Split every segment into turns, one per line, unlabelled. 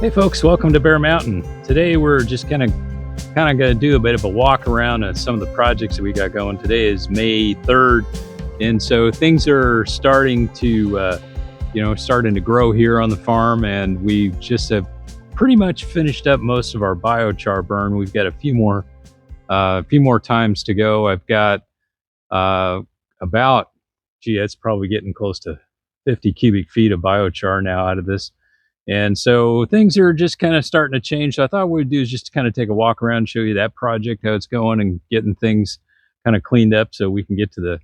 Hey folks, welcome to Bear Mountain. Today we're just kind of going to do a bit of a walk around some of the projects that we got going. Today is May 3rd, and so things are starting to starting to grow here on the farm, and we just have pretty much finished up most of our biochar burn. We've got a few more times to go. I've got about, it's probably getting close to 50 cubic feet of biochar now out of this. And so things are just kind of starting to change. So I thought what we'd do is just kind of take a walk around, show you that project, how it's going, and getting things kind of cleaned up so we can get to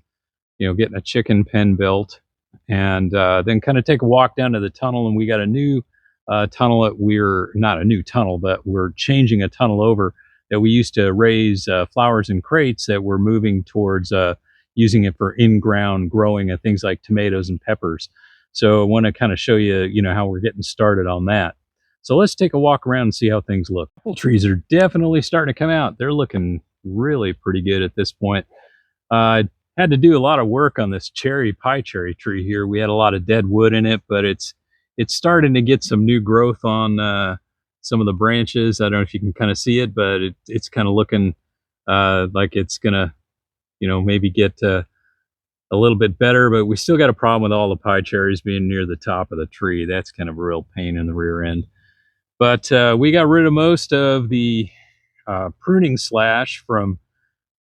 getting a chicken pen built. And then kind of take a walk down to the tunnel. And we got a new tunnel that not a new tunnel, but we're changing a tunnel over that we used to raise flowers in crates that we're moving towards using it for in-ground growing of things like tomatoes and peppers. So I want to kind of show you, how we're getting started on that. So let's take a walk around and see how things look. Apple trees are definitely starting to come out. They're looking really pretty good at this point. I had to do a lot of work on this pie cherry tree here. We had a lot of dead wood in it, but it's starting to get some new growth on some of the branches. I don't know if you can kind of see it, but it's kind of looking like it's gonna, maybe get a little bit better, but we still got a problem with all the pie cherries being near the top of the tree. That's kind of a real pain in the rear end. But we got rid of most of the pruning slash from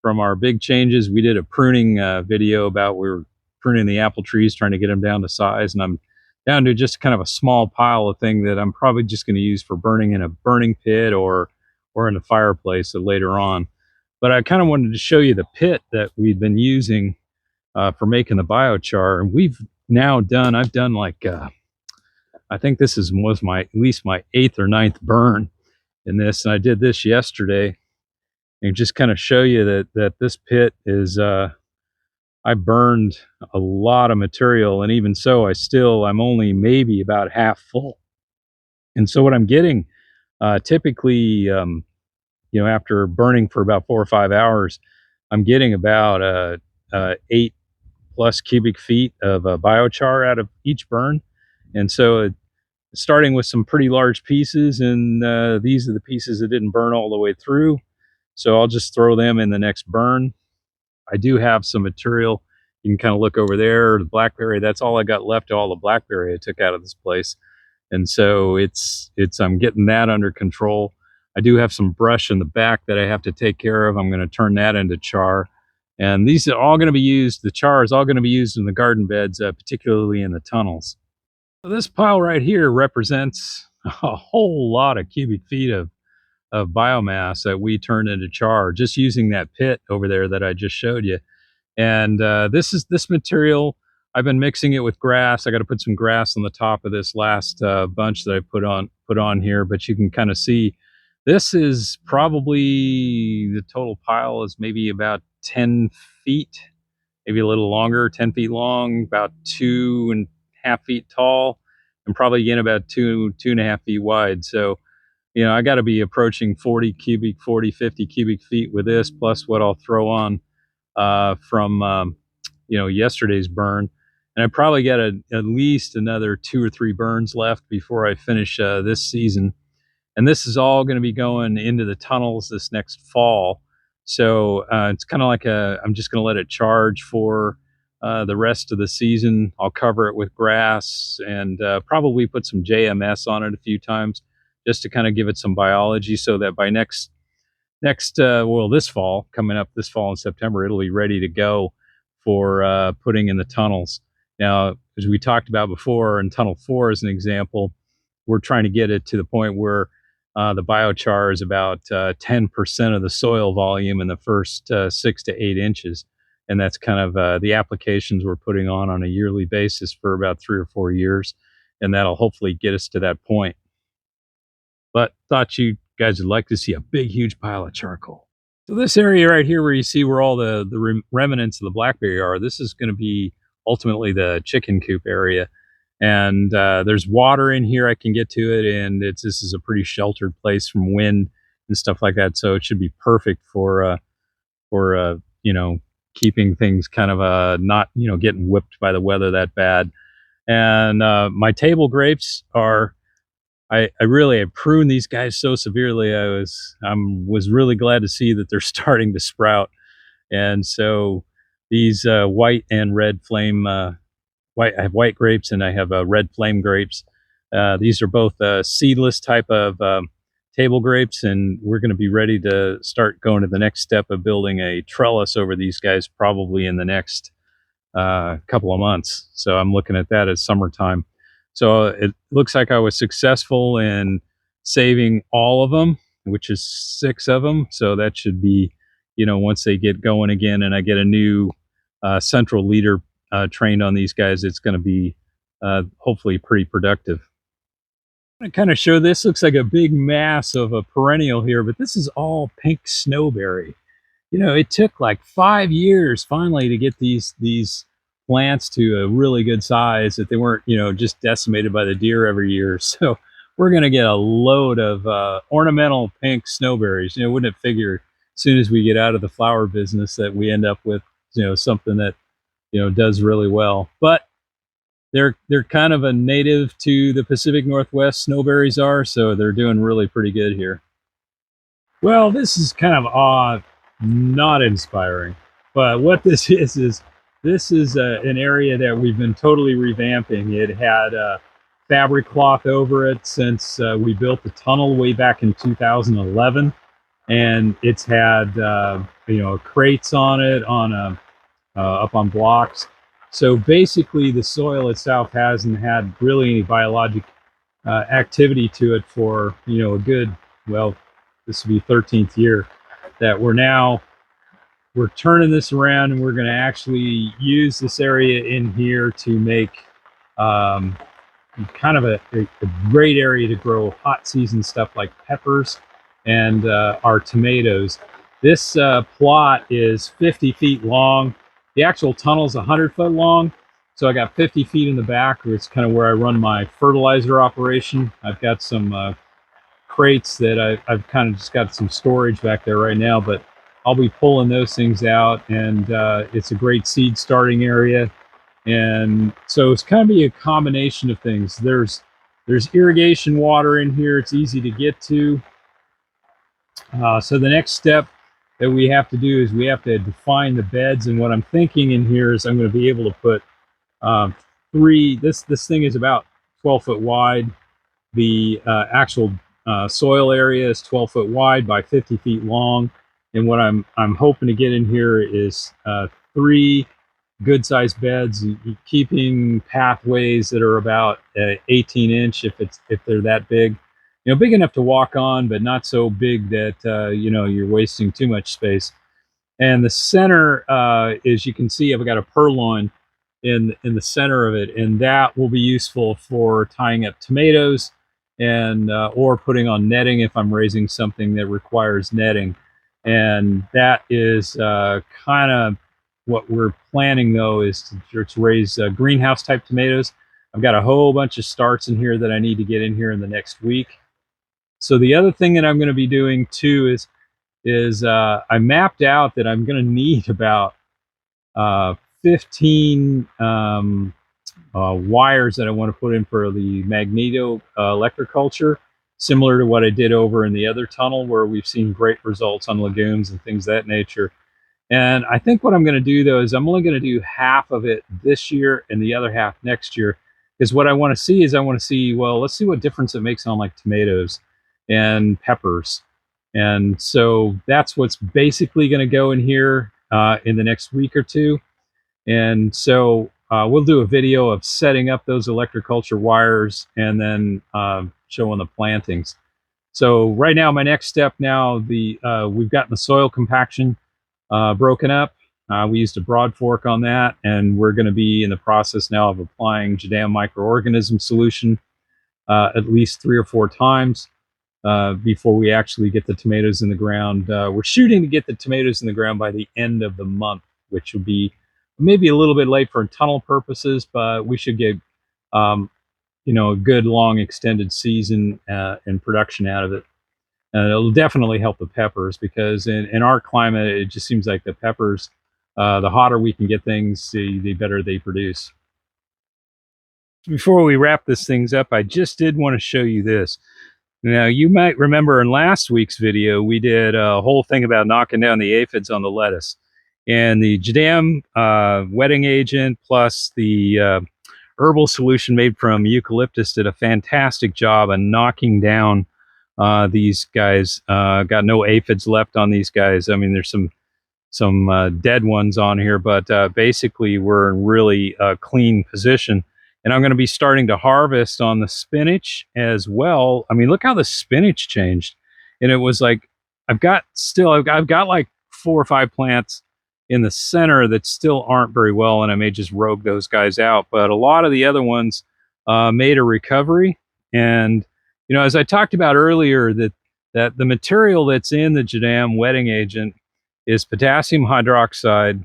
our big changes. We did a pruning video about we were pruning the apple trees, trying to get them down to size, and I'm down to just kind of a small pile of thing that I'm probably just going to use for burning in a burning pit or in a fireplace later on. But I kind of wanted to show you the pit that we've been using for making the biochar, and I've done like I think this was at least my 8th or 9th burn in this, and I did this yesterday, and just kind of show you that this pit is I burned a lot of material, and even so I'm only maybe about half full. And so what I'm getting typically after burning for about 4 or 5 hours, I'm getting about 8+ cubic feet of biochar out of each burn. And so starting with some pretty large pieces, and these are the pieces that didn't burn all the way through. So I'll just throw them in the next burn. I do have some material. You can kind of look over there, the blackberry. That's all I got left of all the blackberry I took out of this place. And so I'm getting that under control. I do have some brush in the back that I have to take care of. I'm going to turn that into char. And these are all going to be used, the char is all going to be used in the garden beds, particularly in the tunnels. So this pile right here represents a whole lot of cubic feet of biomass that we turned into char just using that pit over there that I just showed you. And this material, I've been mixing it with grass. I got to put some grass on the top of this last bunch that I put on here, but you can kind of see this is probably, the total pile is maybe about 10 feet, maybe a little longer, 10 feet long, about 2.5 feet tall, and probably again about 2.5 feet wide. So, I got to be approaching 50 cubic feet with this, plus what I'll throw on from yesterday's burn. And I probably got at least another 2 or 3 burns left before I finish this season. And this is all going to be going into the tunnels this next fall. So it's kind of like I'm just going to let it charge for the rest of the season. I'll cover it with grass and probably put some JMS on it a few times just to kind of give it some biology, so that by this fall, coming up this fall in September, it'll be ready to go for putting in the tunnels. Now, as we talked about before, in Tunnel 4 as an example, we're trying to get it to the point where the biochar is about 10% of the soil volume in the first 6 to 8 inches. And that's kind of the applications we're putting on a yearly basis for about 3 or 4 years. And that'll hopefully get us to that point. But thought you guys would like to see a big, huge pile of charcoal. So this area right here where you see where all the remnants of the blackberry are, this is going to be ultimately the chicken coop area. And there's water in here. I can get to it, and this is a pretty sheltered place from wind and stuff like that. So it should be perfect for keeping things kind of not getting whipped by the weather that bad. And my table grapes I really had pruned these guys so severely. Was really glad to see that they're starting to sprout. And so these white and red flame white I have white grapes and I have red flame grapes. These are both seedless type of table grapes, and we're going to be ready to start going to the next step of building a trellis over these guys probably in the next couple of months. So I'm looking at that as summertime. So it looks like I was successful in saving all of them, which is 6 of them. So that should be, once they get going again and I get a new central leader trained on these guys, it's going to be hopefully pretty productive. I kind of show this. Looks like a big mass of a perennial here, but this is all pink snowberry. It took like 5 years finally to get these plants to a really good size that they weren't, just decimated by the deer every year. So we're going to get a load of ornamental pink snowberries. Wouldn't it figure as soon as we get out of the flower business that we end up with, something that, does really well. But they're kind of a native to the Pacific Northwest, snowberries are, so they're doing really pretty good here. Well, this is kind of not inspiring. But what this is this is an area that we've been totally revamping. It had fabric cloth over it since we built the tunnel way back in 2011, and it's had crates on it up on blocks. So basically, the soil itself hasn't had really any biologic activity to it for a good, well, this will be 13th year that we're turning this around, and we're going to actually use this area in here to make kind of a great area to grow hot season stuff like peppers and our tomatoes. This plot is 50 feet long. The actual tunnel is 100-foot long. So I got 50 feet in the back, which is kind of where I run my fertilizer operation. I've got some crates that I've kind of just got some storage back there right now, but I'll be pulling those things out, and it's a great seed starting area. And so it's kind of be a combination of things. There's irrigation water in here. It's easy to get to. So the next step that we have to do is we have to define the beds. And what I'm thinking in here is I'm going to be able to put this thing is about 12 foot wide. The actual soil area is 12 foot wide by 50 feet long. And what I'm hoping to get in here is 3 good sized beds, keeping pathways that are about 18 inch if they're that big, big enough to walk on, but not so big that you're wasting too much space. And the center, as you can see, I've got a purloin in the center of it, and that will be useful for tying up tomatoes and or putting on netting if I'm raising something that requires netting. And that is kind of what we're planning, though, is to raise greenhouse type tomatoes. I've got a whole bunch of starts in here that I need to get in here in the next week. So the other thing that I'm going to be doing too is I mapped out that I'm going to need about 15 wires that I want to put in for the magneto electroculture, similar to what I did over in the other tunnel where we've seen great results on legumes and things of that nature. And I think what I'm going to do, though, is I'm only going to do half of it this year and the other half next year. Because what I want to see is well, let's see what difference it makes on like tomatoes and peppers. And so that's what's basically going to go in here in the next week or two. And so we'll do a video of setting up those electroculture wires and then showing the plantings. So right now, my next step now, we've gotten the soil compaction broken up. We used a broad fork on that, and we're going to be in the process now of applying Jadam microorganism solution at least 3 or 4 times before we actually get the tomatoes in the ground. We're shooting to get the tomatoes in the ground by the end of the month, which will be maybe a little bit late for tunnel purposes, but we should get a good long extended season and production out of it. And it'll definitely help the peppers, because in our climate, it just seems like the peppers, the hotter we can get things, the better they produce. Before we wrap this things up, I just did want to show you this. Now, you might remember in last week's video, we did a whole thing about knocking down the aphids on the lettuce. And the Jadam wetting agent plus the herbal solution made from eucalyptus did a fantastic job of knocking down these guys. Got no aphids left on these guys. I mean, there's some dead ones on here, but basically we're in really clean position. And I'm going to be starting to harvest on the spinach as well. I mean, look how the spinach changed. And it was like, I've got like 4 or 5 plants in the center that still aren't very well, and I may just rogue those guys out. But a lot of the other ones made a recovery. And, you know, as I talked about earlier, that the material that's in the Jadam wetting agent is potassium hydroxide,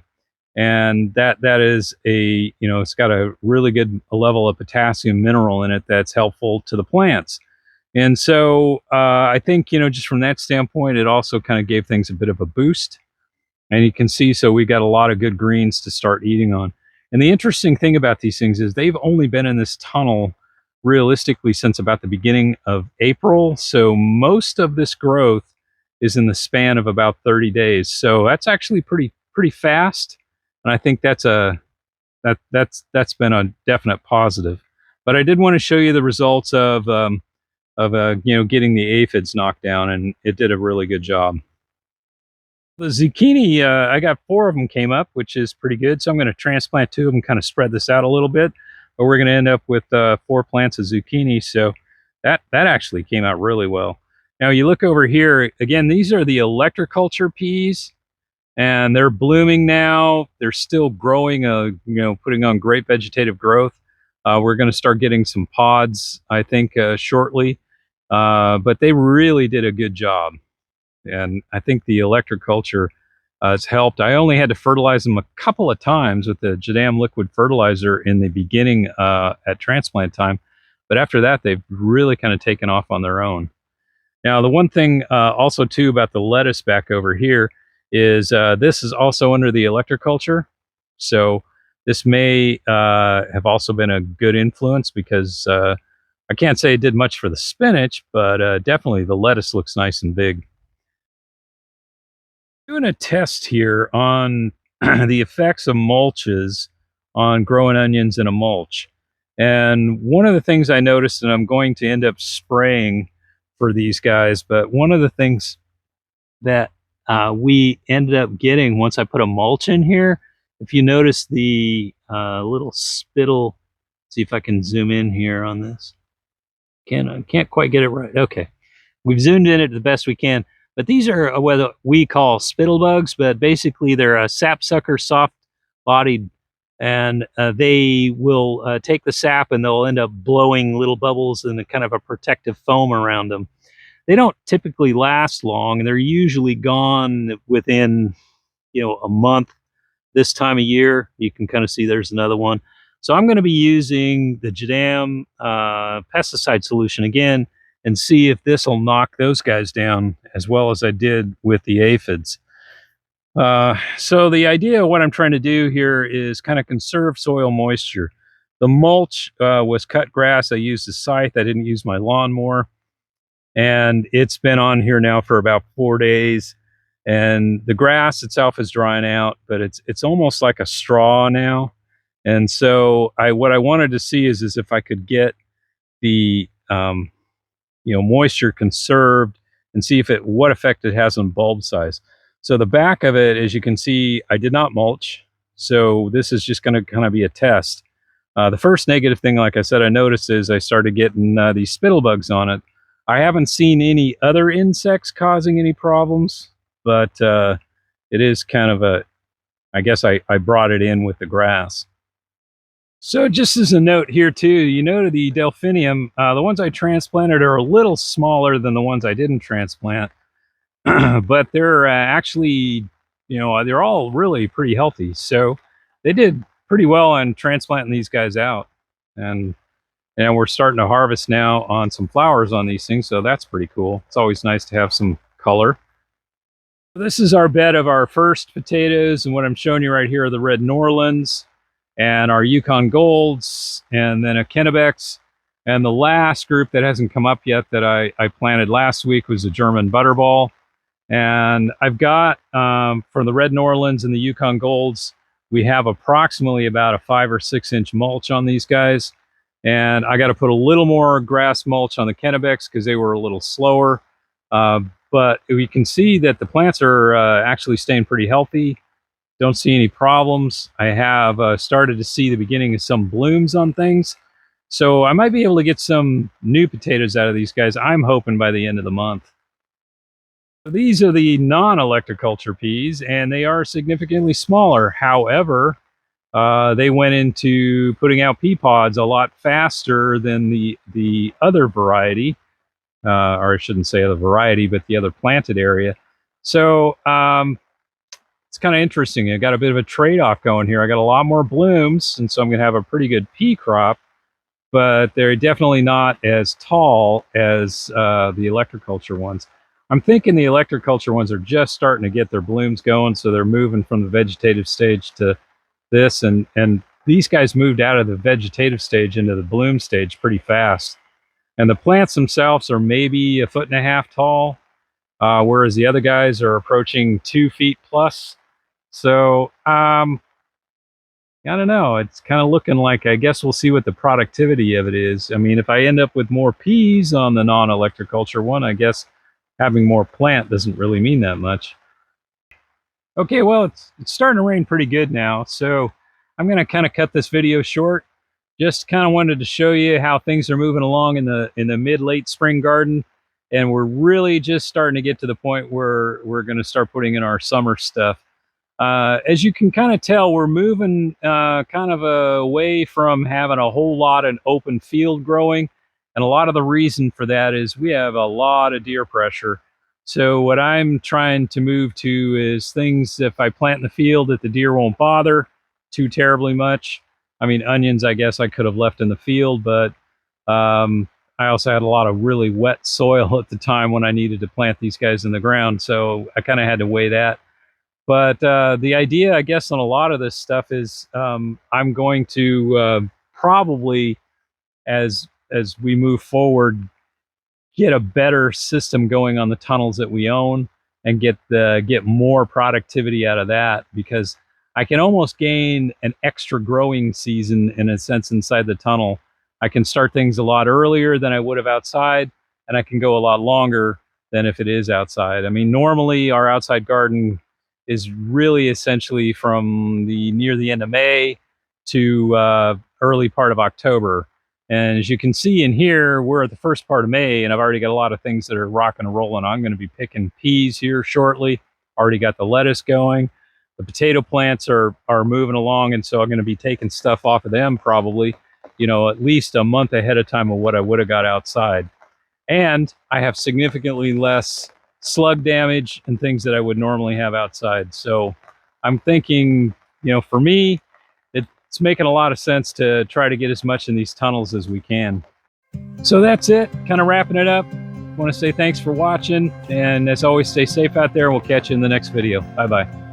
and that is a, you know, it's got a really good level of potassium mineral in it that's helpful to the plants. And so I think, you know, just from that standpoint, it also kind of gave things a bit of a boost. And you can see, so we got a lot of good greens to start eating on. And the interesting thing about these things is they've only been in this tunnel realistically since about the beginning of April. So most of this growth is in the span of about 30 days. So that's actually pretty fast. And I think that's been a definite positive. But I did want to show you the results of you know, getting the aphids knocked down, and it did a really good job. The zucchini, I got 4 of them came up, which is pretty good. So I'm going to transplant 2 of them, kind of spread this out a little bit. But we're going to end up with 4 plants of zucchini. So that actually came out really well. Now you look over here, again, these are the electroculture peas, and they're blooming now. They're still growing, you know, putting on great vegetative growth. We're going to start getting some pods, I think, shortly. But they really did a good job. And I think the electroculture has helped. I only had to fertilize them a couple of times with the Jadam liquid fertilizer in the beginning at transplant time. But after that, they've really kind of taken off on their own. Now, the one thing also too about the lettuce back over here is this is also under the electroculture. So this may have also been a good influence, because I can't say it did much for the spinach, but definitely the lettuce looks nice and big. Doing a test here on the effects of mulches on growing onions in a mulch. And one of the things I noticed, and I'm going to end up spraying for these guys, but one of the things that we ended up getting once I put a mulch in here, if you notice the little spittle, see if I can zoom in here on this. Can't quite get it right. Okay, we've zoomed in it the best we can. But these are what we call spittle bugs, but basically they're a sapsucker, soft-bodied, and they will take the sap and they'll end up blowing little bubbles and a kind of a protective foam around them. They don't typically last long, and they're usually gone within, you know, a month. This time of year, you can kind of see there's another one. So I'm going to be using the Jadam pesticide solution again, and see if this will knock those guys down as well as I did with the aphids. So the idea of what I'm trying to do here is kind of conserve soil moisture. The mulch was cut grass. I used a scythe. I didn't use my lawnmower. And it's been on here now for about 4 days. And the grass itself is drying out, but it's almost like a straw now. And so what I wanted to see is if I could get the you know, moisture conserved, and see if what effect it has on bulb size. So the back of it, as you can see, I did not mulch. So this is just going to kind of be a test. The first negative thing, like I said, I noticed is I started getting these spittle bugs on it. I haven't seen any other insects causing any problems, but it is kind of a, I guess I brought it in with the grass. So just as a note here too, you know, the delphinium, the ones I transplanted are a little smaller than the ones I didn't transplant, but they're actually, you know, they're all really pretty healthy. So they did pretty well on transplanting these guys out. And we're starting to harvest now on some flowers on these things, so that's pretty cool. It's always nice to have some color. This is our bed of our first potatoes, and what I'm showing you right here are the red Norlands. and our Yukon Golds, and then a Kennebecs. And the last group that hasn't come up yet that I planted last week was a German Butterball. And I've got, for the Red Norlands and the Yukon Golds, we have approximately about a 5 or 6 inch mulch on these guys. And I got to put a little more grass mulch on the Kennebecs because they were a little slower. But we can see that the plants are actually staying pretty healthy. Don't see any problems. I have started to see the beginning of some blooms on things. So I might be able to get some new potatoes out of these guys, I'm hoping, by the end of the month. So these are the non-electroculture peas, and they are significantly smaller. However, they went into putting out pea pods a lot faster than the other variety, or I shouldn't say the variety, but the other planted area. So it's kind of interesting. I got a bit of a trade-off going here. I got a lot more blooms, and so I'm going to have a pretty good pea crop, but they're definitely not as tall as the electroculture ones. I'm thinking the electroculture ones are just starting to get their blooms going, so they're moving from the vegetative stage to this, and these guys moved out of the vegetative stage into the bloom stage pretty fast. And the plants themselves are maybe 1.5 feet tall, whereas the other guys are approaching 2 feet plus. So I don't know. It's kind of looking like, I guess we'll see what the productivity of it is. I mean, if I end up with more peas on the non-electroculture one, I guess having more plant doesn't really mean that much. Okay, well, it's starting to rain pretty good now, so I'm going to kind of cut this video short. Just kind of wanted to show you how things are moving along in the mid-late spring garden, and we're really just starting to get to the point where we're going to start putting in our summer stuff. As you can kind of tell, we're moving kind of away from having a whole lot of open field growing. And a lot of the reason for that is we have a lot of deer pressure. So what I'm trying to move to is things, if I plant in the field, that the deer won't bother too terribly much. I mean, onions, I guess I could have left in the field, but I also had a lot of really wet soil at the time when I needed to plant these guys in the ground. So I kind of had to weigh that. But the idea, I guess, on a lot of this stuff is I'm going to probably, as we move forward, get a better system going on the tunnels that we own and get more productivity out of that, because I can almost gain an extra growing season in a sense inside the tunnel. I can start things a lot earlier than I would have outside, and I can go a lot longer than if it is outside. I mean, normally our outside garden is really essentially from near the end of May to early part of October. And as you can see in here, we're at the first part of May, and I've already got a lot of things that are rocking and rolling. I'm going to be picking peas here shortly. Already got the lettuce going. The potato plants are moving along, and so I'm going to be taking stuff off of them probably, at least a month ahead of time of what I would have got outside. And I have significantly less slug damage and things that I would normally have outside. So I'm thinking, for me, it's making a lot of sense to try to get as much in these tunnels as we can. So that's it, kind of wrapping it up. I want to say thanks for watching, and as always, stay safe out there, and we'll catch you in the next video. Bye-bye.